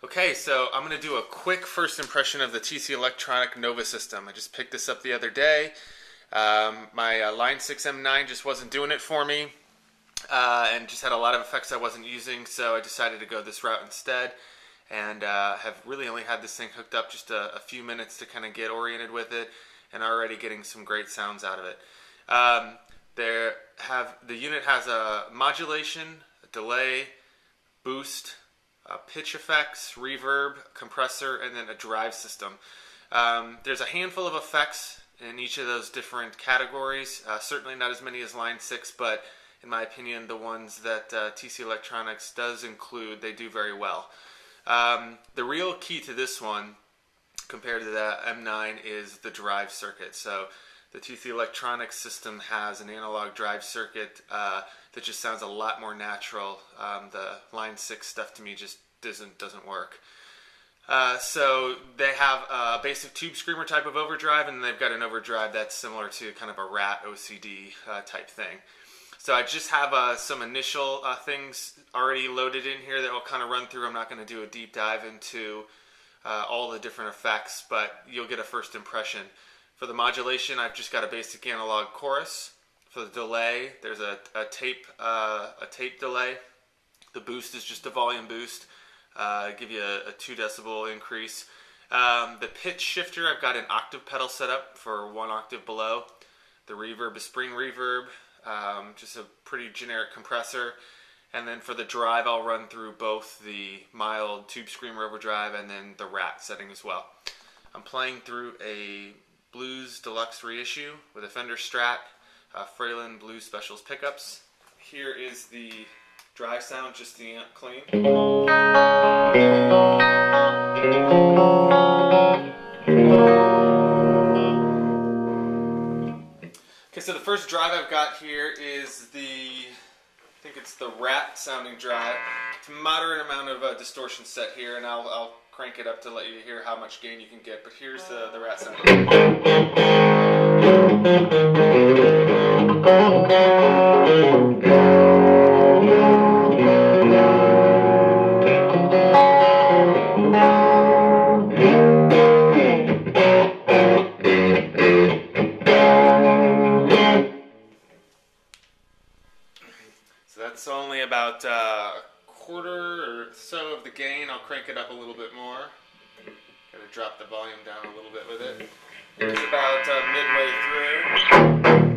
Okay, so I'm going to do a quick first impression of the TC Electronic Nova system. I just picked this up the other day. My Line 6 M9 just wasn't doing it for me, and just had a lot of effects I wasn't using, so I decided to go this route instead, and have really only had this thing hooked up just a few minutes to kind of get oriented with it, and already getting some great sounds out of it. The unit has a modulation, a delay, boost, pitch effects, reverb, compressor, and then a drive system. There's a handful of effects in each of those different categories. Certainly not as many as Line 6, but in my opinion, the ones that TC Electronics does include, they do very well. The real key to this one, compared to the M9, is the drive circuit. So the TC Electronics system has an analog drive circuit that just sounds a lot more natural. The Line 6 stuff to me just doesn't work. So they have a basic tube screamer type of overdrive, and they've got an overdrive that's similar to kind of a Rat OCD type thing. So I just have some initial things already loaded in here that I'll kind of run through. I'm not going to do a deep dive into all the different effects, but you'll get a first impression. For the modulation, I've just got a basic analog chorus. For the delay, there's a tape delay. The boost is just a volume boost. Give you a 2 decibel increase. The pitch shifter, I've got an octave pedal set up for 1 octave below. The reverb is spring reverb, just a pretty generic compressor. And then for the drive, I'll run through both the mild tube screamer overdrive and then the Rat setting as well. I'm playing through a Blues Deluxe Reissue with a Fender Strat, Fralin Blues Special pickups. Here is the drive sound, just the amp clean. Okay, so the first drive I've got here is I think it's the Rat sounding drive. It's a moderate amount of distortion set here, and I'll crank it up to let you hear how much gain you can get, but here's the Rat sound. So that's only about a quarter or so of the gain. I'll crank it up a little bit more. Gotta drop the volume down a little bit with it. It's about midway through.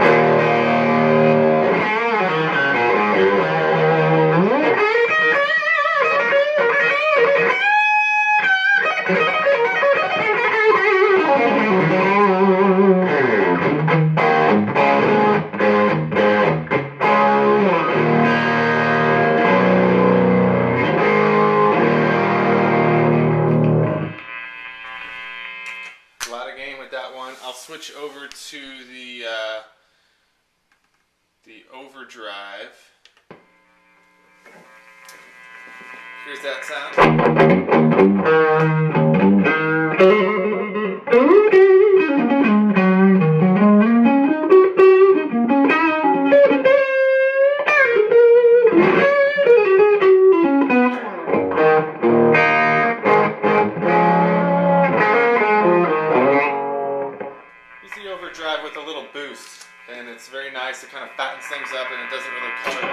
A lot of gain with that one. I'll switch over to the overdrive. Here's that sound. Overdrive with a little boost, and it's very nice. It kind of fattens things up, and it doesn't really color.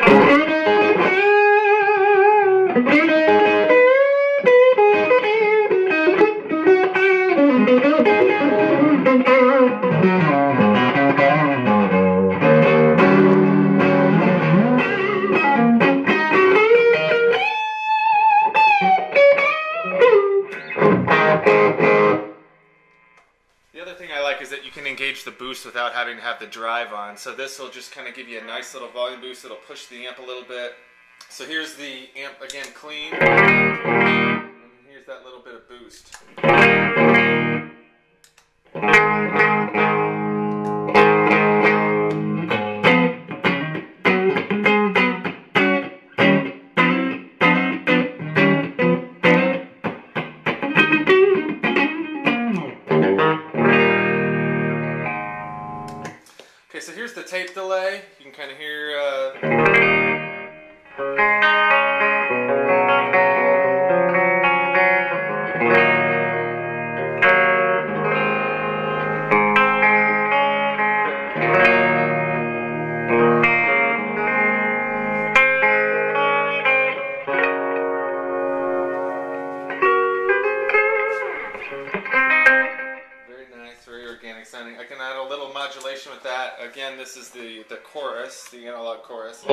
The other thing I like is that you can engage the boost without having to have the drive on. So this will just kind of give you a nice little volume boost. It'll push the amp a little bit. So here's the amp again clean. And here's that little bit of boost. Okay, so here's the tape delay. You can kind of hear with that. Again, this is the chorus, the analog chorus.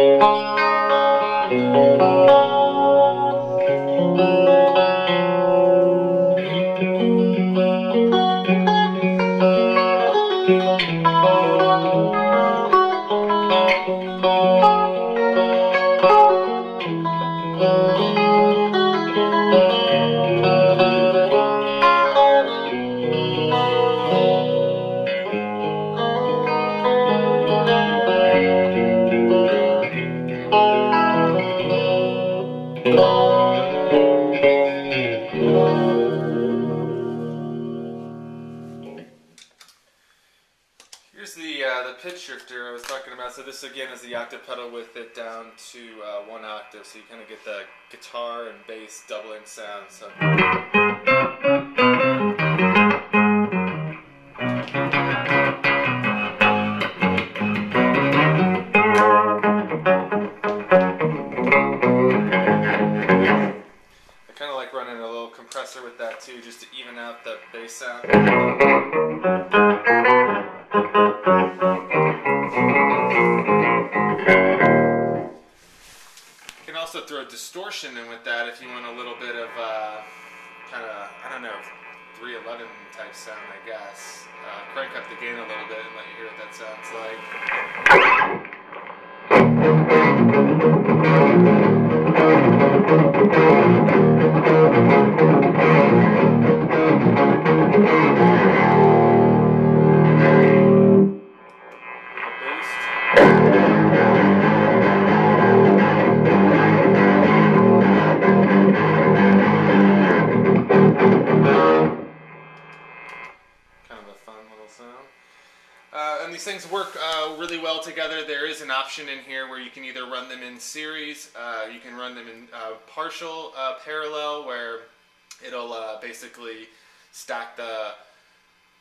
Here's the pitch shifter I was talking about. So this again is the octave pedal with it down to 1 octave, so you kind of get the guitar and bass doubling sound. So. Running a little compressor with that too, just to even out the bass sound. You can also throw distortion in with that if you want a little bit of kind of, I don't know, 311 type sound, I guess. Crank up the gain a little bit and let you hear what that sounds like. And these things work really well together. There is an option in here where you can either run them in series, you can run them in partial parallel, where it'll basically stack the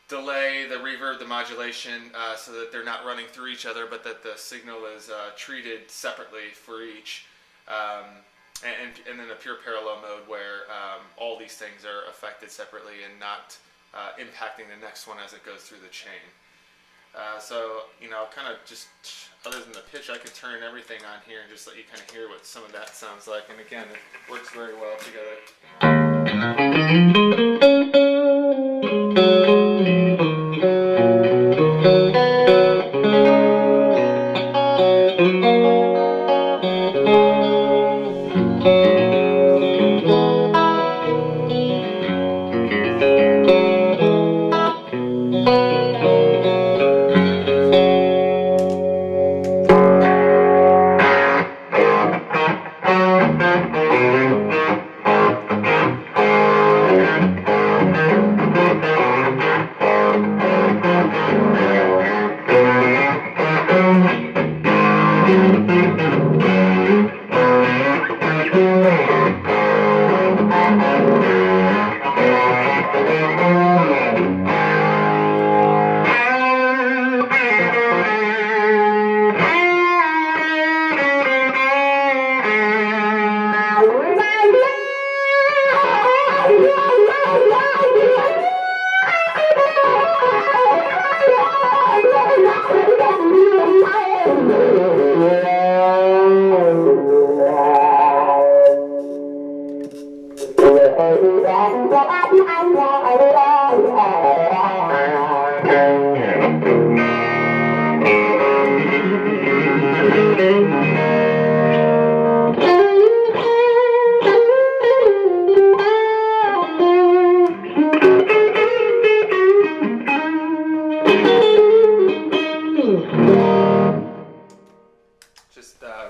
delay, the reverb, the modulation, so that they're not running through each other, but that the signal is treated separately for each. And then a pure parallel mode where all these things are affected separately and not impacting the next one as it goes through the chain. So, you know, kind of just, other than the pitch, I can turn everything on here and just let you kind of hear what some of that sounds like. And again, it works very well together.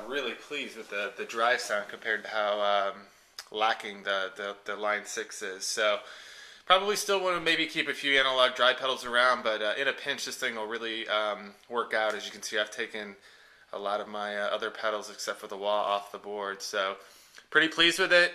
Really pleased with the drive sound compared to how lacking the line 6 is. So probably still want to maybe keep a few analog drive pedals around, but in a pinch this thing will really work out. As you can see, I've taken a lot of my other pedals except for the wah off the board, so pretty pleased with it.